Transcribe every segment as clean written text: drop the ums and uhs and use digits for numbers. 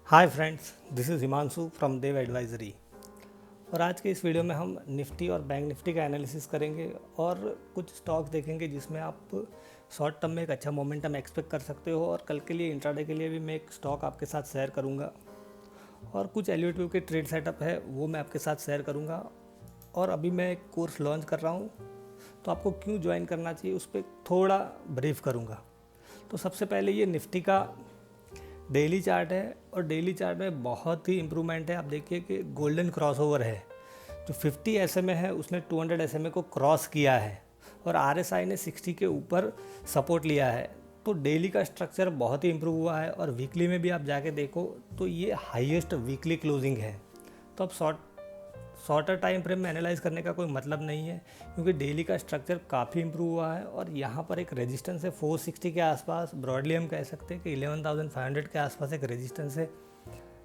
Hi friends, this is Himanshu from Dev advisory. और आज के इस वीडियो में हम निफ्टी और बैंक निफ्टी का एनालिसिस करेंगे और कुछ स्टॉक्स देखेंगे जिसमें आप शॉर्ट टर्म में एक अच्छा मोमेंटम एक्सपेक्ट कर सकते हो। और कल के लिए इंट्राडे के लिए भी मैं एक स्टॉक आपके साथ शेयर करूंगा और कुछ एलयूटीयू के ट्रेड सेटअप है वो मैं आपके साथ शेयर करूंगा। और अभी मैं एक कोर्स लॉन्च कर रहा हूँ, तो आपको क्यों ज्वाइन करना चाहिए उस पर थोड़ा ब्रीफ करूँगा। तो सबसे पहले ये निफ्टी का डेली चार्ट है और डेली चार्ट में बहुत ही इम्प्रूवमेंट है। आप देखिए कि गोल्डन क्रॉसओवर है, जो 50 SMA है उसने 200 SMA को क्रॉस किया है और RSI ने 60 के ऊपर सपोर्ट लिया है। तो डेली का स्ट्रक्चर बहुत ही इम्प्रूव हुआ है और वीकली में भी आप जाके देखो तो ये हाईएस्ट वीकली क्लोजिंग है। तो अब शॉर्टर टाइम फ्रेम में एनालाइज करने का कोई मतलब नहीं है, क्योंकि डेली का स्ट्रक्चर काफ़ी इंप्रूव हुआ है। और यहाँ पर एक रेजिस्टेंस है 460 के आसपास, ब्रॉडली हम कह सकते हैं कि 11,500 के आसपास एक रेजिस्टेंस है।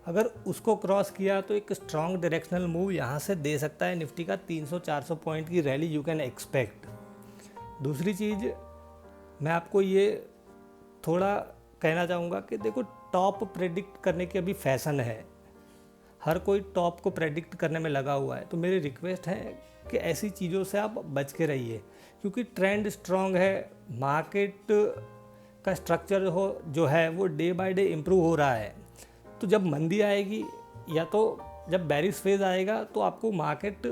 अगर उसको क्रॉस किया तो एक स्ट्रॉन्ग डायरेक्शनल मूव यहाँ से दे सकता है निफ्टी का। 300-400 पॉइंट की रैली यू कैन एक्सपेक्ट। दूसरी चीज़ मैं आपको ये थोड़ा कहना चाहूँगा कि देखो, टॉप प्रेडिक्ट करने की अभी फैशन है, हर कोई टॉप को प्रेडिक्ट करने में लगा हुआ है। तो मेरी रिक्वेस्ट है कि ऐसी चीज़ों से आप बच के रहिए, क्योंकि ट्रेंड स्ट्रॉन्ग है, मार्केट का स्ट्रक्चर जो है वो डे बाय डे इम्प्रूव हो रहा है। तो जब मंदी आएगी या तो जब बेरिश फेज आएगा तो आपको मार्केट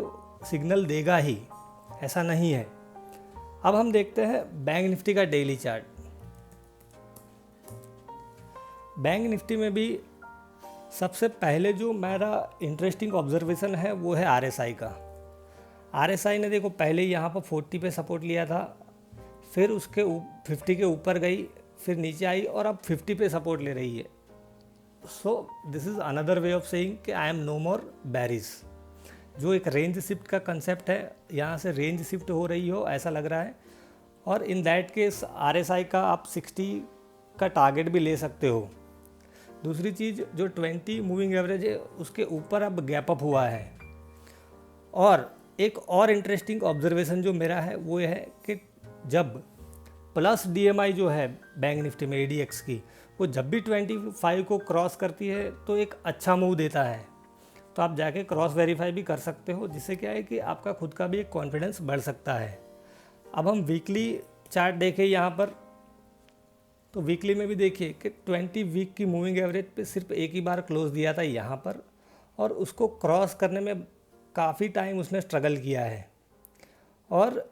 सिग्नल देगा ही, ऐसा नहीं है। अब हम देखते हैं बैंक निफ्टी का डेली चार्ट। बैंक निफ्टी में भी सबसे पहले जो मेरा इंटरेस्टिंग ऑब्जर्वेशन है वो है RSI का। RSI ने देखो पहले यहाँ पर 40 पे सपोर्ट लिया था, फिर उसके 50 के ऊपर गई, फिर नीचे आई और अब 50 पे सपोर्ट ले रही है। So this is another way of saying कि I am no more bearish. जो एक रेंज शिफ्ट का कंसेप्ट है, यहाँ से रेंज शिफ्ट हो रही हो ऐसा लग रहा है। और इन दैट केस RSI का आप 60 का टारगेट भी ले सकते हो। दूसरी चीज़, जो 20 मूविंग एवरेज है उसके ऊपर अब गैप अप हुआ है। और एक और इंटरेस्टिंग ऑब्जर्वेशन जो मेरा है वो ये है कि जब प्लस DMI जो है बैंक निफ्टी में ADX की, वो जब भी 25 को क्रॉस करती है तो एक अच्छा मूव देता है। तो आप जाके क्रॉस वेरीफाई भी कर सकते हो, जिससे क्या है कि आपका खुद का भी एक कॉन्फिडेंस बढ़ सकता है। अब हम वीकली चार्ट देखें यहाँ पर, तो वीकली में भी देखिए कि 20 वीक की मूविंग एवरेज पे सिर्फ एक ही बार क्लोज दिया था यहाँ पर, और उसको क्रॉस करने में काफ़ी टाइम उसने स्ट्रगल किया है। और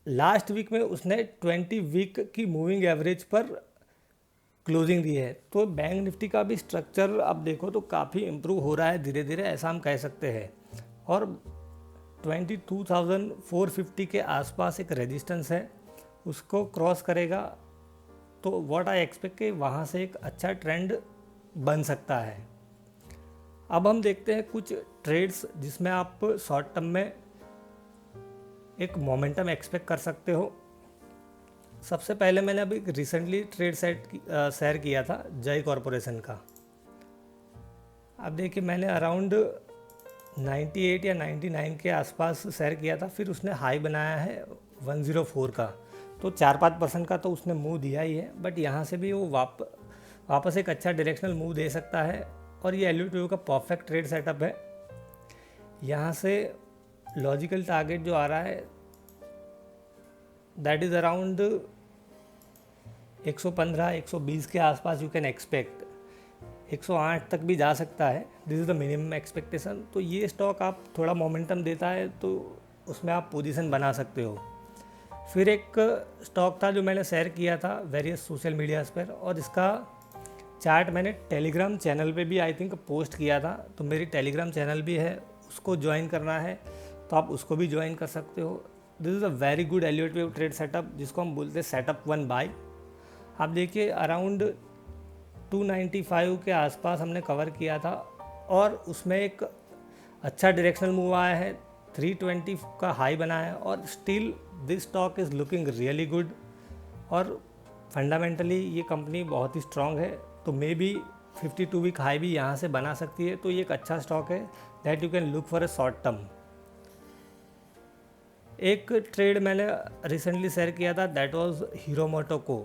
लास्ट वीक में उसने 20 वीक की मूविंग एवरेज पर क्लोजिंग दी है। तो बैंक निफ्टी का भी स्ट्रक्चर अब देखो तो काफ़ी इम्प्रूव हो रहा है धीरे धीरे, ऐसा हम कह सकते हैं। और 22,450 के आसपास एक रेजिस्टेंस है, उसको क्रॉस करेगा तो व्हाट आई एक्सपेक्ट कि वहाँ से एक अच्छा ट्रेंड बन सकता है। अब हम देखते हैं कुछ ट्रेड्स जिसमें आप शॉर्ट टर्म में एक मोमेंटम एक्सपेक्ट कर सकते हो। सबसे पहले मैंने अभी रिसेंटली ट्रेड शेयर किया था जय कॉरपोरेशन का। अब देखिए, मैंने अराउंड 98 या 99 के आसपास शेयर किया था, फिर उसने हाई बनाया है 104 का। तो 4-5% का तो उसने मूव दिया ही है, बट यहाँ से भी वो वापस एक अच्छा डायरेक्शनल मूव दे सकता है। और ये LUTU का परफेक्ट ट्रेड सेटअप है। यहाँ से लॉजिकल टारगेट जो आ रहा है दैट इज़ अराउंड 115-120 के आसपास यू कैन एक्सपेक्ट। 108 तक भी जा सकता है, this is the minimum expectation. तो ये स्टॉक आप थोड़ा मोमेंटम देता है तो उसमें आप पोजीशन बना सकते हो। फिर एक स्टॉक था जो मैंने शेयर किया था वेरियस सोशल मीडियाज़ पर, और इसका चार्ट मैंने टेलीग्राम चैनल पे भी आई थिंक पोस्ट किया था। तो मेरी टेलीग्राम चैनल भी है, उसको ज्वाइन करना है तो आप उसको भी ज्वाइन कर सकते हो। This is a very good elutive trade setup, जिसको हम बोलते हैं सेटअप 1 बाय। आप देखिए अराउंड 295 के आसपास हमने कवर किया था और उसमें एक अच्छा डायरेक्शनल मूव आया है, 320 का हाई बना है, और still this stock is looking really good. और फंडामेंटली ये कंपनी बहुत ही स्ट्रॉन्ग है, तो मे बी 52 वीक हाई भी यहाँ से बना सकती है। तो ये एक अच्छा स्टॉक है that you can look for a short term. एक ट्रेड मैंने रिसेंटली शेयर किया था, दैट वाज हीरो मोटोको,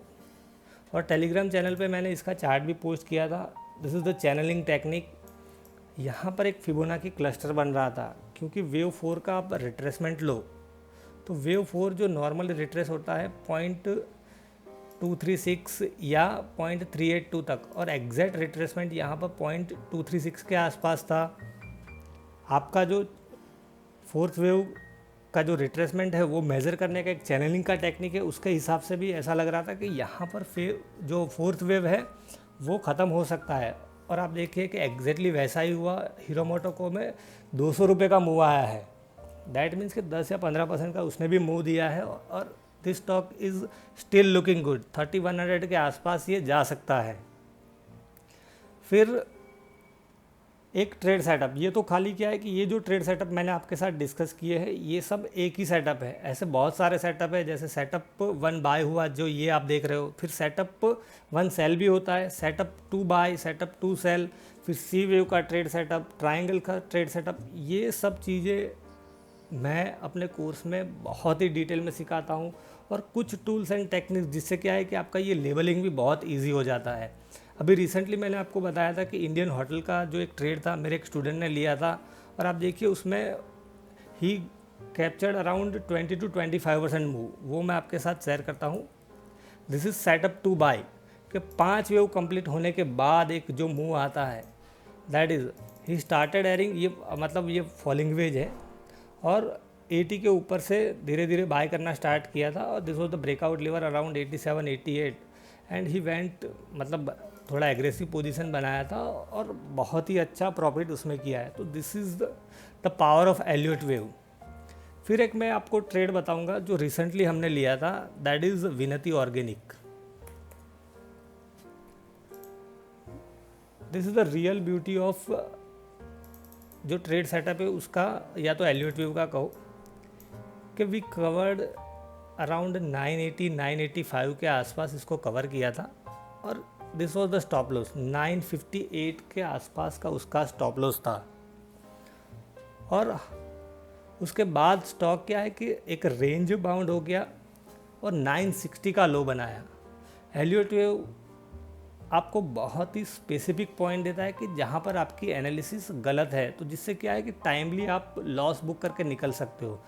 और टेलीग्राम चैनल पे मैंने इसका चार्ट भी पोस्ट किया था। This is the channelling technique. यहाँ पर एक फिबोनाची क्लस्टर बन रहा था, क्योंकि वेव 4 का आप रिट्रेसमेंट लो तो वेव 4 जो नॉर्मल रिट्रेस होता है 0.236 या 0.382 तक, और एग्जैक्ट रिट्रेसमेंट यहाँ पर 0.236 के आसपास था। आपका जो फोर्थ वेव का जो रिट्रेसमेंट है वो मेज़र करने का एक चैनलिंग का टेक्निक है, उसके हिसाब से भी ऐसा लग रहा था कि यहाँ पर जो फोर्थ वेव है वो ख़त्म हो सकता है। और आप देखिए कि एग्जैक्टली वैसा ही हुआ। हीरो मोटोको में 200 रुपये का मूव आया है, दैट मीन्स कि 10 या 15% का उसने भी मूव दिया है, और this stock is still looking good. 3100 के आसपास ये जा सकता है। फिर एक ट्रेड सेटअप, ये तो खाली क्या है कि ये जो ट्रेड सेटअप मैंने आपके साथ डिस्कस किए हैं ये सब एक ही सेटअप है। ऐसे बहुत सारे सेटअप है, जैसे सेटअप 1 बाय हुआ जो ये आप देख रहे हो, फिर सेटअप 1 सेल भी होता है, सेटअप 2 बाय, सेटअप 2 सेल, फिर सी वेव का ट्रेड सेटअप, ट्राइंगल का ट्रेड सेटअप। ये सब चीज़ें मैं अपने कोर्स में बहुत ही डिटेल में सिखाता हूँ, और कुछ टूल्स एंड टेक्निक्स जिससे क्या है कि आपका ये लेबलिंग भी बहुत ईजी हो जाता है। अभी रिसेंटली मैंने आपको बताया था कि इंडियन होटल का जो एक ट्रेड था मेरे एक स्टूडेंट ने लिया था, और आप देखिए उसमें ही कैप्चर्ड अराउंड 20 to 25% मूव, वो मैं आपके साथ शेयर करता हूँ। दिस इज़ सेटअप 2 बाय कि 5 वेव कंप्लीट होने के बाद एक जो मूव आता है, that is he started airing, ये मतलब ये फॉलिंग वेज है, और 80 के ऊपर से धीरे धीरे बाय करना स्टार्ट किया था, और this was the breakout level around 87 88, and he went, मतलब थोड़ा एग्रेसिव पोजीशन बनाया था और बहुत ही अच्छा प्रॉफिट उसमें किया है। तो this is the power of Elliott wave. फिर एक मैं आपको ट्रेड बताऊंगा जो रिसेंटली हमने लिया था, दैट इज़ विनती organic. This is the real beauty of जो ट्रेड सेटअप है उसका, या तो एलियट वेव का कहो, कि वी कवर्ड अराउंड 980 985 के आसपास इसको कवर किया था, और this was the stop loss 958 के आसपास का उसका स्टॉप लॉस था। और उसके बाद स्टॉक क्या है कि एक रेंज बाउंड हो गया और 960 का लो बनाया। एलियट वेव आपको बहुत ही स्पेसिफिक पॉइंट देता है कि जहाँ पर आपकी एनालिसिस गलत है, तो जिससे क्या है कि टाइमली आप लॉस बुक करके निकल सकते हो।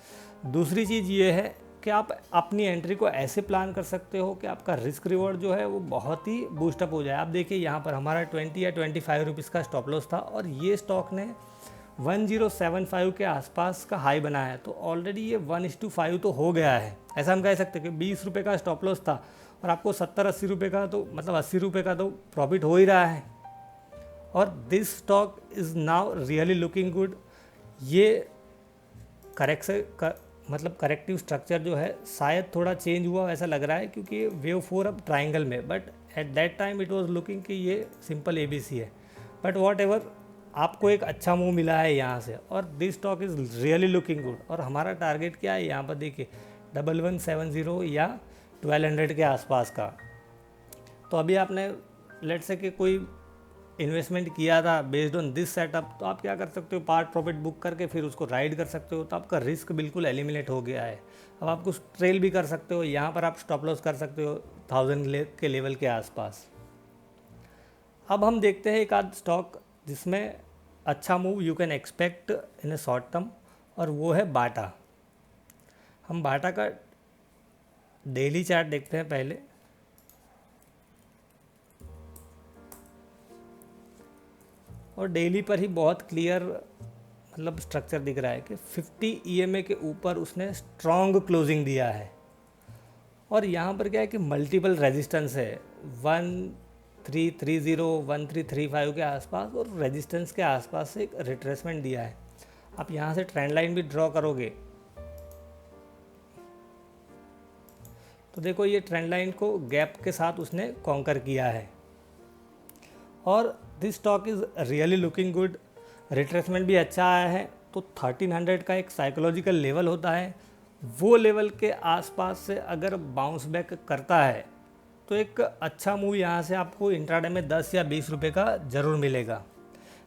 दूसरी चीज़ ये है कि आप अपनी एंट्री को ऐसे प्लान कर सकते हो कि आपका रिस्क रिवॉर्ड जो है वो बहुत ही बूस्टअप हो जाए। आप देखिए यहाँ पर हमारा 20 या 25 रुपीज़ का स्टॉप लॉस था, और ये स्टॉक ने 1075 के आसपास का हाई बनाया है, तो ऑलरेडी ये 1:5 तो हो गया है। ऐसा हम कह सकते हैं कि 20 रुपये का स्टॉप लॉस था और आपको 70-80 रुपये का, तो मतलब 80 रुपये का तो प्रॉफिट हो ही रहा है। और this stock is now really looking good. ये मतलब करेक्टिव स्ट्रक्चर जो है शायद थोड़ा चेंज हुआ ऐसा लग रहा है, क्योंकि वेव 4 अब ट्राइंगल में, but at that time it was looking कि ये सिंपल ABC है। बट वॉट एवर, आपको एक अच्छा मूव मिला है यहाँ से, और this stock is really looking good. और हमारा टारगेट क्या है यहाँ पर देखिए, 1170 या 1200 के आसपास का। तो अभी आपने लेट से कि कोई इन्वेस्टमेंट किया था बेस्ड ऑन दिस सेटअप, तो आप क्या कर सकते हो, पार्ट प्रॉफिट बुक करके फिर उसको राइड कर सकते हो, तो आपका रिस्क बिल्कुल एलिमिनेट हो गया है। अब आप कुछ ट्रेल भी कर सकते हो, यहाँ पर आप स्टॉप लॉस कर सकते हो 1000 के लेवल के आसपास। अब हम देखते हैं एक आध स्टॉक जिसमें अच्छा move you can expect in A short term, और वो है बाटा। हम बाटा का डेली चार्ट देखते हैं पहले। और डेली पर ही बहुत क्लियर मतलब स्ट्रक्चर दिख रहा है कि 50 EMA के ऊपर उसने स्ट्रॉन्ग क्लोजिंग दिया है, और यहाँ पर क्या है कि मल्टीपल रेजिस्टेंस है 1330 1335 के आसपास, और रेजिस्टेंस के आसपास से एक रिट्रेसमेंट दिया है। आप यहाँ से ट्रेंड लाइन भी ड्रॉ करोगे तो देखो ये ट्रेंड लाइन को गैप के साथ उसने कॉन्कर किया है, और this stock is really looking good. Retracement भी अच्छा आया है, तो 1300 का एक साइकोलॉजिकल लेवल होता है, वो लेवल के आसपास से अगर बाउंस बैक करता है तो एक अच्छा मूव यहाँ से आपको इंट्राडे में 10 या 20 रुपये का ज़रूर मिलेगा।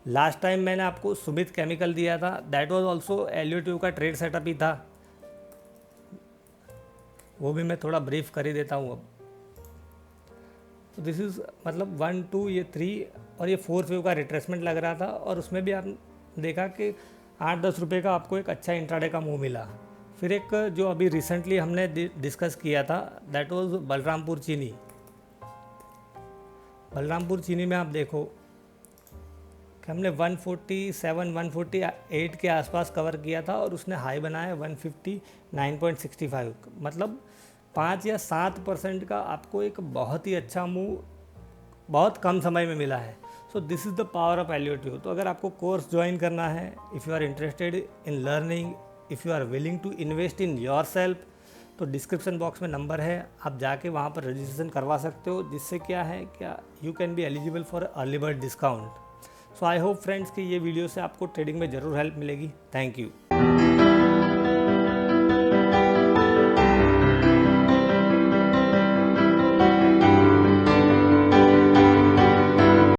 लास्ट टाइम मैंने आपको सुमित केमिकल दिया था, that was also Elliott wave का ट्रेड सेटअप ही था, वो भी मैं थोड़ा ब्रीफ कर ही देता हूँ अब। तो दिस इज़ मतलब 1 2 ये 3 और ये 4th वेव का रिट्रेसमेंट लग रहा था, और उसमें भी आप देखा कि 8-10 रुपये का आपको एक अच्छा इंट्राडे का मूव मिला। फिर एक जो अभी रिसेंटली हमने डिस्कस किया था, दैट वाज बलरामपुर चीनी। बलरामपुर चीनी में आप देखो कि हमने 147 148 के आसपास कवर किया था और उसने हाई बनाया 159.65, मतलब 5 या 7% का आपको एक बहुत ही अच्छा मूव बहुत कम समय में मिला है। So this is the power of eliotive. तो अगर आपको कोर्स ज्वाइन करना है, if you are interested in learning, if you are willing to invest in yourself, तो डिस्क्रिप्शन बॉक्स में नंबर है, आप जाके वहाँ पर रजिस्ट्रेशन करवा सकते हो, जिससे क्या है क्या you can be eligible for early bird discount. So I hope friends कि ये वीडियो से आपको ट्रेडिंग में ज़रूर हेल्प मिलेगी। Thank you.